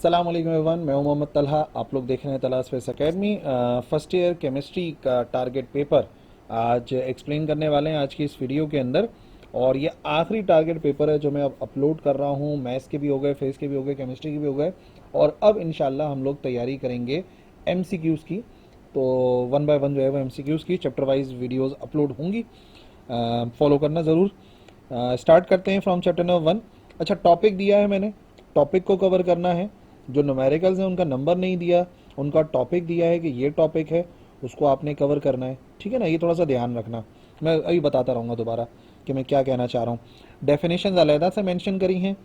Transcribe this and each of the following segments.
अस्सलाम वालेकुम एवरीवन, मैं हूं मोहम्मद तलहा। आप लोग देख रहे हैं Talha space academy. First year chemistry का टारगेट पेपर आज एक्सप्लेन करने वाले हैं आज की इस वीडियो के अंदर। और ये आखिरी टारगेट पेपर है जो मैं अब अपलोड कर रहा हूं। मैथ्स के भी हो गए, फिजिक्स के भी हो गए, केमिस्ट्री के भी हो गए, और अब इंशाल्लाह हम लोग तैयारी करेंगे एमसीक्यूज़ की। तो वन बाय वन जो है वो एमसीक्यूज़ की चैप्टर वाइज वीडियोज़ अपलोड होंगी, फॉलो करना ज़रूर। स्टार्ट करते हैं फ्रॉम चैप्टर नंबर 1। अच्छा, टॉपिक दिया है मैंने, टॉपिक को कवर करना है। जो न्यूमेरिकल्स हैं उनका नंबर नहीं दिया, उनका टॉपिक दिया है कि ये टॉपिक है, उसको आपने कवर करना है। ठीक है ना, ये थोड़ा सा ध्यान रखना। मैं अभी बताता रहूँगा दोबारा कि मैं क्या कहना चाह रहा हूँ। डेफिनेशंस अलहदा से मेंशन करी हैं,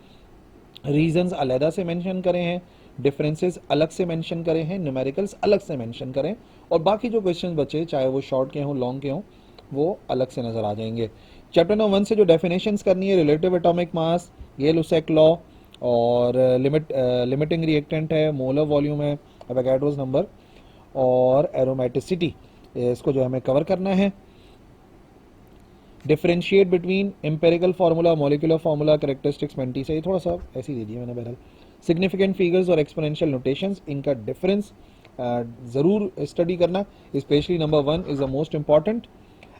रीजंस अलहदा से मेंशन करे हैं, डिफरेंसेस अलग से मेंशन करे हैं, न्यूमेरिकल्स अलग से मेंशन करें, और बाकी जो क्वेश्चन बचे चाहे वो शॉर्ट के हों लॉन्ग के हों वो अलग से नज़र आ जाएंगे। चैप्टर नंबर 1 से जो डेफिनेशंस करनी है, रिलेटिव एटॉमिक मास, ये लुसेक लॉ, और लिमिटिंग रिएक्टेंट है, मोलर वॉल्यूम है, एवोगाड्रोस नंबर, और एरोमेटिसिटी, इसको जो हमें कवर करना है। Differentiate between empirical formula, molecular formula, characteristics मेंटी से, ये थोड़ा सा ऐसे ही दे दिया मैंने बहरहाल। सिग्निफिकेंट फिगर्स और एक्सपोनेंशियल नोटेशंस, इनका डिफरेंस ज़रूर स्टडी करना, specially number 1 is the most important.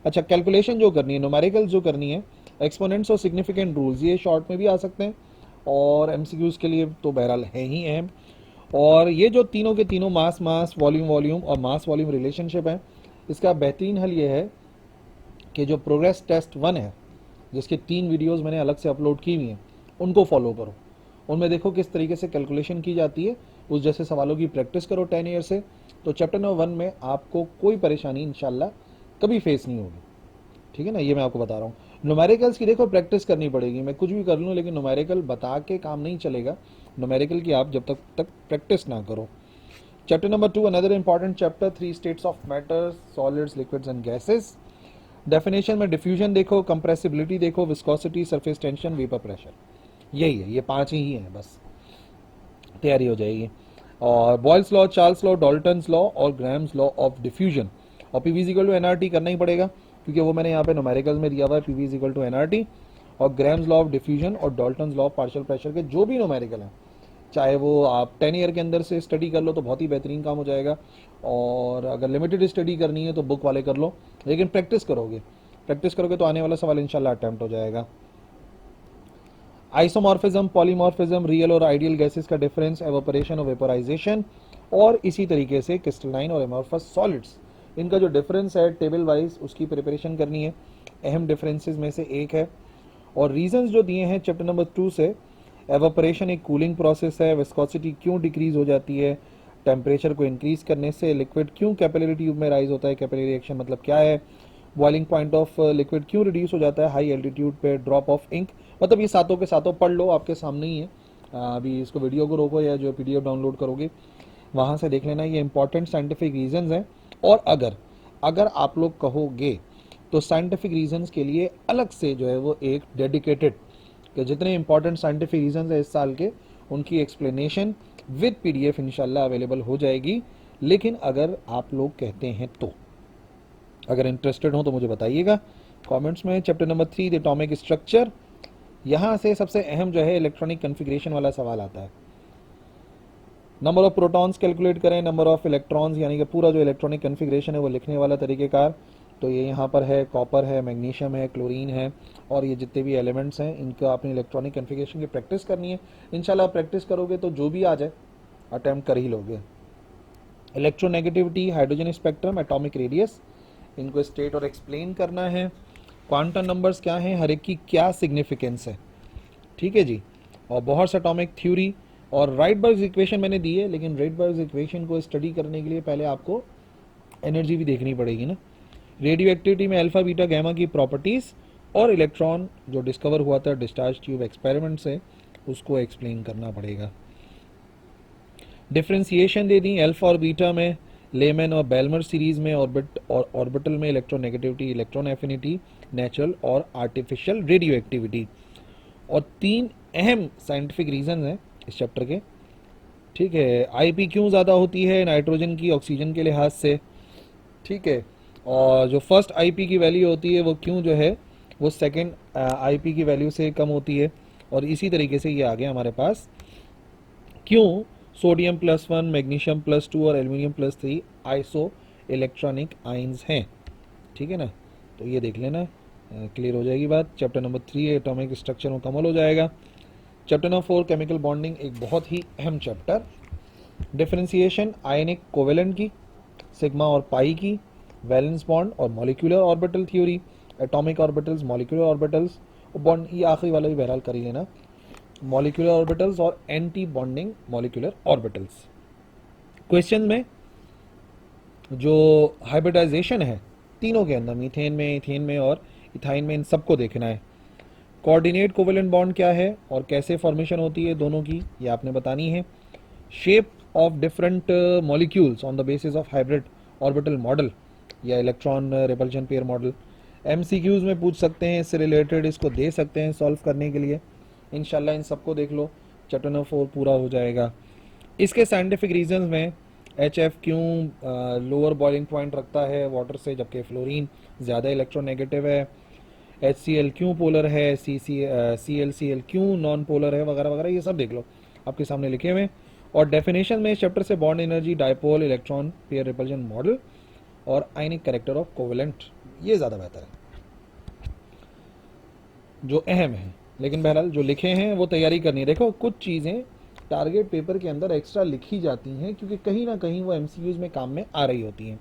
अच्छा, कैलकुलेशन जो करनी है, न्यूमेरिकल्स जो करनी है, एक्सपोनेंट्स और सिग्निफिकेंट रूल्स, ये शॉर्ट में भी आ सकते हैं और एमसीक्यूज़ के लिए तो बहरहाल है ही अहम। और ये जो तीनों के तीनों मास मास, वॉल्यूम वॉल्यूम और मास वॉल्यूम रिलेशनशिप है, इसका बेहतरीन हल ये है कि जो प्रोग्रेस टेस्ट 1 है, जिसके 3 वीडियोस मैंने अलग से अपलोड की हुई हैं, उनको फॉलो करो। उनमें देखो किस तरीके से कैलकुलेशन की जाती है, उस जैसे सवालों की प्रैक्टिस करो 10 ईयर से। तो चैप्टर नंबर 1 में आपको कोई परेशानी इंशाल्लाह कभी फेस नहीं होगी। ठीक है ना, ये मैं आपको बता रहा हूँ। न्यूमेरिकल्स की देखो प्रैक्टिस करनी पड़ेगी, मैं कुछ भी कर लूँ लेकिन न्यूमेरिकल बता के काम नहीं चलेगा। न्यूमेरिकल की आप जब तक प्रैक्टिस ना करो। Chapter number 2, another important chapter, 3 states of matter, solids, liquids and gases. Definition में डिफ्यूजन देखो, कंप्रेसिबिलिटी देखो, viscosity, surface tension, vapour pressure, यही है, ये 5 ही हैं बस, तैयारी हो जाएगी। और Boyle's law, Charles law, Dalton's law और ग्राम्स लॉ ऑफ डिफ्यूजन। और P V equal to NRT करना ही पड़ेगा क्योंकि वो मैंने यहाँ पे न्यूमेरिकल्स में दिया हुआ है, P V equal to NRT. और ग्राम्स लॉ ऑफ डिफ्यूजन और Dalton's law of partial pressure के जो भी न्यूमेरिकल हैं, चाहे वो आप 10 ईयर के अंदर से स्टडी कर लो तो बहुत ही बेहतरीन काम हो जाएगा, और अगर लिमिटेड स्टडी करनी है तो बुक वाले कर लो, लेकिन प्रैक्टिस करोगे तो आने वाला सवाल इंशाल्लाह अटेम्प्ट हो जाएगा। आइसोमॉर्फिज्म, पॉलीमॉर्फिज्म, रियल और आइडियल गैसेस का डिफरेंस, एवापोरेशन और वेपोराइजेशन, और इसी तरीके से क्रिस्टलाइन और एमॉर्फस सॉलिड्स, इनका जो डिफरेंस है टेबल वाइज उसकी प्रिपरेशन करनी है, अहम डिफरेंसेस में से एक है। और रीजंस जो दिए हैं चैप्टर नंबर 2 से, एवापोरेशन एक कूलिंग प्रोसेस है, विस्कोसिटी क्यों डिक्रीज हो जाती है, टेम्परेचर को इंक्रीज करने से लिक्विड क्यों कैपिलरी ट्यूब में राइज होता है, कैपिलरी रिएक्शन मतलब क्या है, बॉइलिंग पॉइंट ऑफ लिक्विड क्यों रिड्यूस हो जाता है हाई एल्टीट्यूड पे, ड्रॉप ऑफ इंक, मतलब ये सातों के सातों पढ़ लो, आपके सामने ही है। अभी इसको वीडियो को रोको या जो पीडीएफ डाउनलोड करोगे वहाँ से देख लेना, ये इंपॉर्टेंट साइंटिफिक रीजंस हैं। और अगर अगर आप लोग कहोगे तो साइंटिफिक रीजंस के लिए अलग से जो है वो एक डेडिकेटेड, कि जितने इंपॉर्टेंट साइंटिफिक रीजंस है इस साल के, उनकी एक्सप्लेनेशन विद पीडीएफ इंशाल्लाह अवेलेबल हो जाएगी। लेकिन अगर आप लोग कहते हैं तो, अगर इंटरेस्टेड हो तो मुझे बताइएगा कमेंट्स में। Chapter number 3, the atomic structure, यहाँ से सबसे अहम जो है इलेक्ट्रॉनिक कन्फिग्रेशन वाला सवाल आता है। नंबर ऑफ प्रोटॉन्स कैलकुलेट करें, नंबर ऑफ इलेक्ट्रॉन्स, यानी कि पूरा जो इलेक्ट्रॉनिक कन्फिग्रेशन है वो लिखने वाला तरीकेकार। तो ये यहाँ पर है, कॉपर है, मैग्नीशियम है, क्लोरीन है, और ये जितने भी एलिमेंट्स हैं इनका अपनी इलेक्ट्रॉनिक कन्फिग्रेशन की प्रैक्टिस करनी है। इंशाल्लाह प्रैक्टिस करोगे तो जो भी आ जाए अटैम्प्ट कर ही लोगे। Electronegativity, hydrogen spectrum, atomic radius, इनको स्टेट और एक्सप्लेन करना है। क्वांटम नंबर्स क्या हैं, हर एक की क्या सिग्निफिकेंस है, ठीक है जी। और बहुत सा एटॉमिक थ्योरी, और राइटबर्ग्स इक्वेशन मैंने दी है, लेकिन राइटबर्ग्स इक्वेशन को स्टडी करने के लिए पहले आपको एनर्जी भी देखनी पड़ेगी ना। रेडियो एक्टिविटी में अल्फा बीटा गैमा की प्रॉपर्टीज़, और इलेक्ट्रॉन जो डिस्कवर हुआ था डिस्चार्ज ट्यूब एक्सपेरिमेंट से, उसको एक्सप्लेन करना पड़ेगा। डिफ्रेंसिएशन दे दी अल्फा और बीटा में, लेमन और बेलमर सीरीज में, ऑर्बिटल में इलेक्ट्रोनेगेटिविटी, इलेक्ट्रॉन एफिनिटी, नेचुरल और आर्टिफिशियल रेडियो एक्टिविटी। और 3 अहम साइंटिफिक रीजन हैं इस चैप्टर के, ठीक है। आईपी क्यों ज़्यादा होती है नाइट्रोजन की ऑक्सीजन के लिहाज से, ठीक है। और जो फर्स्ट आईपी की वैल्यू होती है वो क्यों जो है वो सेकंड आईपी की वैल्यू से कम होती है। और इसी तरीके से ये आ गया हमारे पास, क्यों सोडियम +1, मैग्नीशियम +2 और एल्यूमिनियम +3 आइसो इलेक्ट्रॉनिक आइंस हैं, ठीक है ना। तो ये देख लेना, क्लियर हो जाएगी बात। चैप्टर नंबर 3 एटॉमिक स्ट्रक्चर मुकम्मल हो जाएगा। चैप्टर नंबर 4 केमिकल बॉन्डिंग, एक बहुत ही अहम चैप्टर। डिफरेंशिएशन आयनिक कोवेलेंट की, सिग्मा और पाई की, वैलेंस बॉन्ड और molecular orbital theory, atomic orbitals, molecular orbitals और बॉन्ड, ये आखिरी वाला भी बहरहाल कर ही लेना, मॉलिक्यूलर ऑर्बिटल्स और anti bonding molecular orbitals. Question में जो हाइब्रिडाइजेशन है तीनों के अंदर, मीथेन में, इथेन में और इथाइन में, इन सबको देखना है। कोऑर्डिनेट कोवेलेंट बॉन्ड क्या है और कैसे फॉर्मेशन होती है दोनों की, ये आपने बतानी है। Shape of different molecules on the basis of hybrid orbital model या electron repulsion pair model, MCQs में पूछ सकते हैं, इससे रिलेटेड इसको दे सकते हैं सॉल्व करने के लिए। इंशाल्लाह इन सबको देख लो, चैप्टर नंबर 4 पूरा हो जाएगा। इसके साइंटिफिक रीजन में HF क्यों लोअर बॉइलिंग पॉइंट रखता है वाटर से, जबकि फ्लोरीन ज़्यादा इलेक्ट्रोनेगेटिव है, HCl क्यों पोलर है, ClCl क्यों नॉन पोलर है, वगैरह वगैरह, ये सब देख लो, आपके सामने लिखे हुए। और डेफिनेशन में इस चैप्टर से bond energy, dipole, electron pair repulsion model और आयनिक कैरेक्टर ऑफ कोवेलेंट, ये ज़्यादा बेहतर है जो अहम है। लेकिन बहरहाल जो लिखे हैं वो तैयारी करनी है। देखो कुछ चीज़ें टारगेट पेपर के अंदर एक्स्ट्रा लिखी जाती हैं क्योंकि कहीं ना कहीं वो एमसीक्यूज में काम में आ रही होती हैं।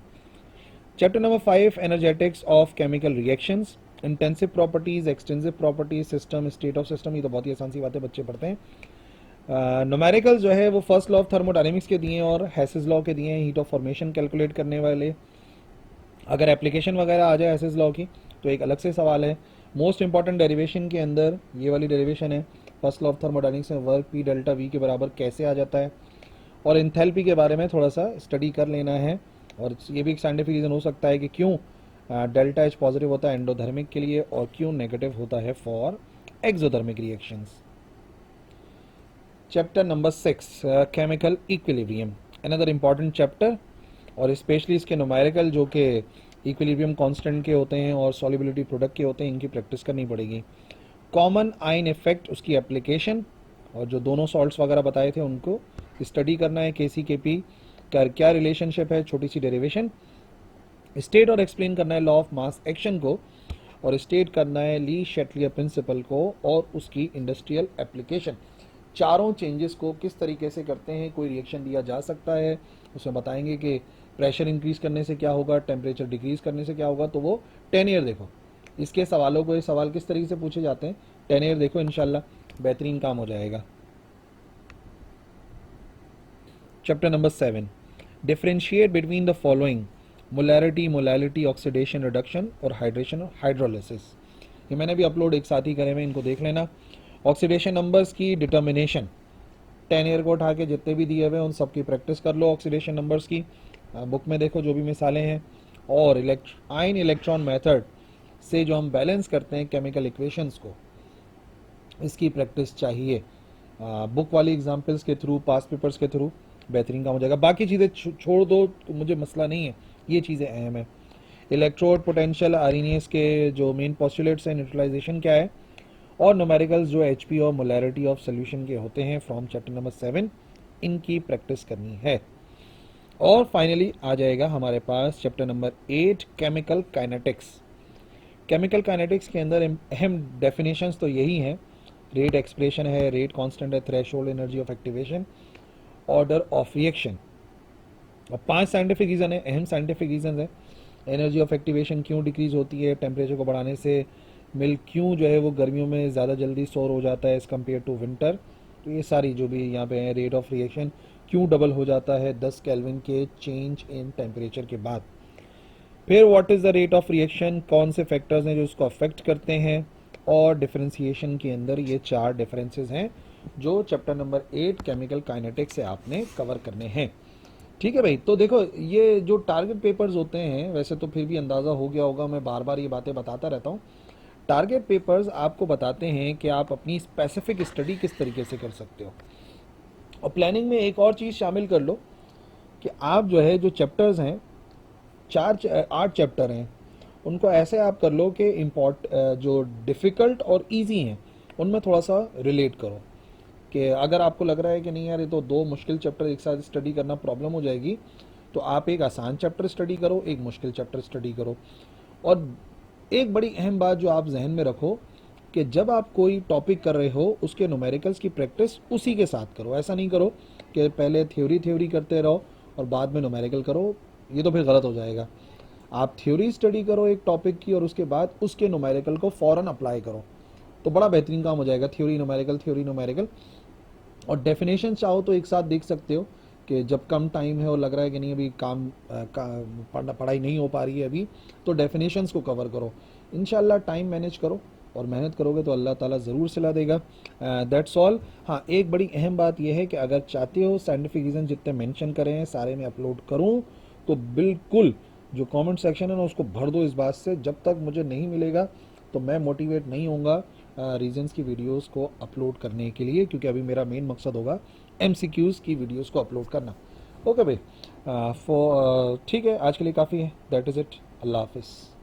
Chapter number 5 energetics of chemical reactions, intensive properties, extensive properties, system, state of system, ये तो बहुत ही आसान सी बातें बच्चे पढ़ते हैं। न्यूमेरिकल जो है वो फर्स्ट लॉ ऑफ थर्मोडायनेमिक्स के दिए हैं और हैसेस लॉ के दिए हैं, हीट ऑफ फॉर्मेशन कैलकुलेट करने वाले। अगर एप्लीकेशन वगैरह आ जाए हैसेस लॉ की तो एक अलग से सवाल है। मोस्ट इंपॉर्टेंट डेरिवेशन के अंदर ये वाली डेरिवेशन है, फर्स्ट लॉ ऑफ थर्मोडायनेमिक्स में वर्क P डेल्टा V के बराबर कैसे आ जाता है, और इंथैल्पी के बारे में थोड़ा सा स्टडी कर लेना है। और ये भी एक साइंटिफिक रीज़न हो सकता है कि क्यों डेल्टा H पॉजिटिव होता है एंडोधर्मिक के लिए और क्यों नेगेटिव होता है for exothermic reactions. Chapter number 6 chemical equilibrium, another important chapter, और स्पेशली इसके न्यूमेरिकल जो कि इक्विलिब्रियम कांस्टेंट के होते हैं और सॉल्युबिलिटी प्रोडक्ट के होते हैं, इनकी प्रैक्टिस करनी पड़ेगी। कॉमन आयन इफेक्ट, उसकी एप्लीकेशन, और जो दोनों सॉल्ट्स वगैरह बताए थे उनको स्टडी करना है। KC-Kp का क्या रिलेशनशिप है, छोटी सी डेरिवेशन। स्टेट और एक्सप्लेन करना है लॉ ऑफ मास एक्शन को, और स्टेट करना है ली शेटलियर प्रिंसिपल को और उसकी इंडस्ट्रियल एप्लीकेशन। चारों चेंजेस को किस तरीके से करते हैं, कोई रिएक्शन दिया जा सकता है, उसमें बताएंगे कि प्रेशर इंक्रीज करने से क्या होगा, टेम्परेचर डिक्रीज करने से क्या होगा। तो वो 10 ईयर देखो, इसके सवालों को, ये सवाल किस तरीके से पूछे जाते हैं 10 ईयर देखो, इंशाल्लाह बेहतरीन काम हो जाएगा। Chapter number 7 differentiate between the following, molarity, molality, oxidation reduction और हाइड्रेशन और हाइड्रोलिसिस। ये मैंने भी अपलोड एक साथ ही करे हुए, इनको देख लेना। ऑक्सीडेशन नंबर्स की डिटर्मिनेशन, 10 ईयर को उठा के जितने भी दिए हुए उन सब की प्रैक्टिस कर लो ऑक्सीडेशन नंबर्स की, बुक में देखो जो भी मिसालें हैं। और आयन इलेक्ट्रॉन मेथड से जो हम बैलेंस करते हैं केमिकल इक्वेशंस को, इसकी प्रैक्टिस चाहिए। बुक वाली एग्जांपल्स के थ्रू, पास पेपर्स के थ्रू बेहतरीन काम हो जाएगा। बाकी चीज़ें छोड़ दो तो मुझे मसला नहीं है, ये चीज़ें अहम है। इलेक्ट्रोड, पोटेंशियल, आरएनएस के जो मेन पोस्टुलेट्स हैं, न्यूट्रलाइजेशन क्या है, और न्यूमेरिकल्स जो HP और मोलैरिटी ऑफ सोल्यूशन के होते हैं फ्रॉम चैप्टर नंबर 7, इनकी प्रैक्टिस करनी है। और फाइनली आ जाएगा हमारे पास chapter number 8 chemical kinetics. Chemical kinetics के अंदर अहम डेफिनेशंस तो यही हैं, रेट एक्सप्रेशन है, रेट कांस्टेंट है, threshold energy of activation, order of reaction. अब 5 साइंटिफिक रीजन है, अहम साइंटिफिक रीजन है। एनर्जी ऑफ एक्टिवेशन क्यों डिक्रीज होती है टेम्परेचर को बढ़ाने से, मिल्क क्यों जो है वो गर्मियों में ज़्यादा जल्दी स्टोर हो जाता है एज़ कम्पेयर टू विंटर। तो ये सारी जो भी यहाँ पे है, रेट ऑफ रिएक्शन क्यों डबल हो जाता है 10 केल्विन के चेंज इन टेम्परेचर के बाद। फिर what is the rate of reaction, कौन से फैक्टर्स हैं जो इसको अफेक्ट करते हैं, और डिफरेंशिएशन के अंदर ये 4 डिफरेंसेस हैं जो चैप्टर नंबर 8 केमिकल काइनेटिक्स से आपने कवर करने हैं। ठीक है भाई। तो देखो ये जो टारगेट पेपर्स होते हैं, वैसे तो फिर भी अंदाज़ा हो गया होगा, मैं बार बार ये बातें बताता रहता हूँ। टारगेट पेपर्स आपको बताते हैं कि आप अपनी स्पेसिफिक स्टडी किस तरीके से कर सकते हो। और प्लानिंग में एक और चीज़ शामिल कर लो कि आप जो है जो चैप्टर्स हैं, 8 चैप्टर हैं, उनको ऐसे आप कर लो कि जो डिफ़िकल्ट और इजी हैं उनमें थोड़ा सा रिलेट करो। कि अगर आपको लग रहा है कि नहीं यार ये तो दो मुश्किल चैप्टर एक साथ स्टडी करना प्रॉब्लम हो जाएगी, तो आप एक आसान चैप्टर स्टडी करो, एक मुश्किल चैप्टर स्टडी करो। और एक बड़ी अहम बात जो आप जहन में रखो कि जब आप कोई टॉपिक कर रहे हो उसके न्यूमेरिकल्स की प्रैक्टिस उसी के साथ करो। ऐसा नहीं करो कि पहले थ्योरी थ्योरी करते रहो और बाद में न्यूमेरिकल करो, ये तो फिर गलत हो जाएगा। आप थ्योरी स्टडी करो एक टॉपिक की और उसके बाद उसके न्यूमेरिकल को फ़ौरन अप्लाई करो, तो बड़ा बेहतरीन काम हो जाएगा। थ्योरी न्यूमेरिकल और डेफिनेशन चाहो तो एक साथ देख सकते हो कि जब कम टाइम है और लग रहा है कि नहीं अभी पढ़ाई नहीं हो पा रही है अभी, तो डेफिनेशंस को कवर करो। इंशाल्लाह टाइम मैनेज करो और मेहनत करोगे तो अल्लाह ताला ज़रूर सिला देगा। That's all. हाँ, एक बड़ी अहम बात यह है कि अगर चाहते हो साइंटिफिक रीज़न जितने मेंशन करे हैं सारे में अपलोड करूँ, तो बिल्कुल जो कमेंट सेक्शन है ना उसको भर दो इस बात से। जब तक मुझे नहीं मिलेगा तो मैं मोटिवेट नहीं होऊंगा रीजंस की वीडियोस को अपलोड करने के लिए, क्योंकि अभी मेरा मेन मकसद होगा एमसीक्यूज़ की वीडियोस को अपलोड करना। ओके भाई, ठीक है, आज के लिए काफ़ी है। That is it. अल्लाह हाफिज़।